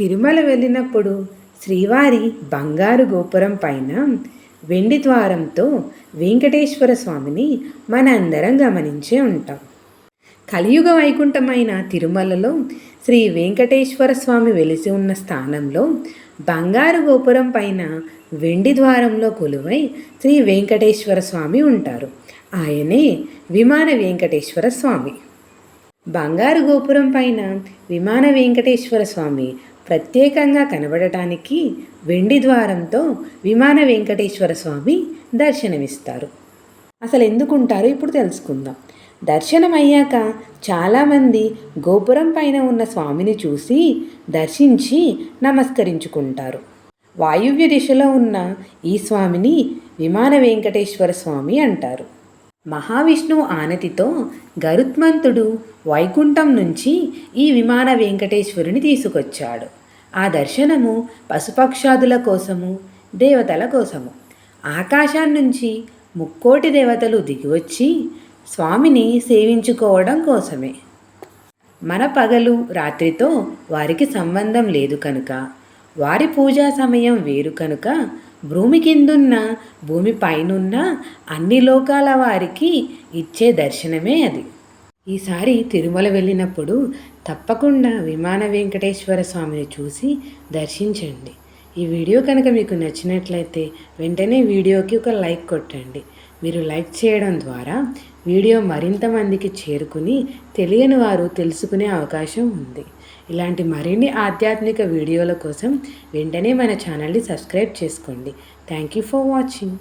తిరుమల వెళ్ళినప్పుడు శ్రీవారి బంగారు గోపురం పైన వెండి ద్వారంతో వెంకటేశ్వర స్వామిని మనందరం గమనించే ఉంటాం. కలియుగ వైకుంఠమైన తిరుమలలో శ్రీ వెంకటేశ్వర స్వామి వెలిసి ఉన్న స్థానంలో బంగారు గోపురం పైన వెండి ద్వారంలో కొలువై శ్రీ వెంకటేశ్వర స్వామి ఉంటారు. ఆయనే విమాన వెంకటేశ్వర స్వామి. బంగారు గోపురం పైన విమాన వెంకటేశ్వర స్వామి ప్రత్యేకంగా కనబడటానికి వెండి ద్వారంతో విమాన వెంకటేశ్వర స్వామి దర్శనమిస్తారు. అసలు ఎందుకుంటారో ఇప్పుడు తెలుసుకుందాం. దర్శనమయ్యాక చాలామంది గోపురం పైన ఉన్న స్వామిని చూసి దర్శించి నమస్కరించుకుంటారు. వాయువ్య దిశలో ఉన్న ఈ స్వామిని విమాన వెంకటేశ్వర స్వామి అంటారు. మహావిష్ణువు ఆనతితో గరుత్మంతుడు వైకుంఠం నుంచి ఈ విమాన వెంకటేశ్వరుని తీసుకొచ్చాడు. ఆ దర్శనము పశుపక్షాదుల కోసము, దేవతల కోసము. ఆకాశాన్నించి ముక్కోటి దేవతలు దిగివచ్చి స్వామిని సేవించుకోవడం కోసమే. మన పగలు రాత్రితో వారికి సంబంధం లేదు కనుక, వారి పూజా సమయం వేరు కనుక, భూమి కిందున్న భూమి పైనున్న అన్ని లోకాల వారికి ఇచ్చే దర్శనమే అది. ఈసారి తిరుమల వెళ్ళినప్పుడు తప్పకుండా విమాన వెంకటేశ్వర స్వామిని చూసి దర్శించండి. ఈ వీడియో కనుక మీకు నచ్చినట్లయితే వెంటనే వీడియోకి ఒక లైక్ కొట్టండి. మీరు లైక్ చేయడం ద్వారా వీడియో మరింత మందికి చేరుకుని తెలియని వారు తెలుసుకునే అవకాశం ఉంది. ఇలాంటి మరిన్ని ఆధ్యాత్మిక వీడియోల కోసం వెంటనే మన ఛానల్ని సబ్స్క్రైబ్ చేసుకోండి. Thank you for watching.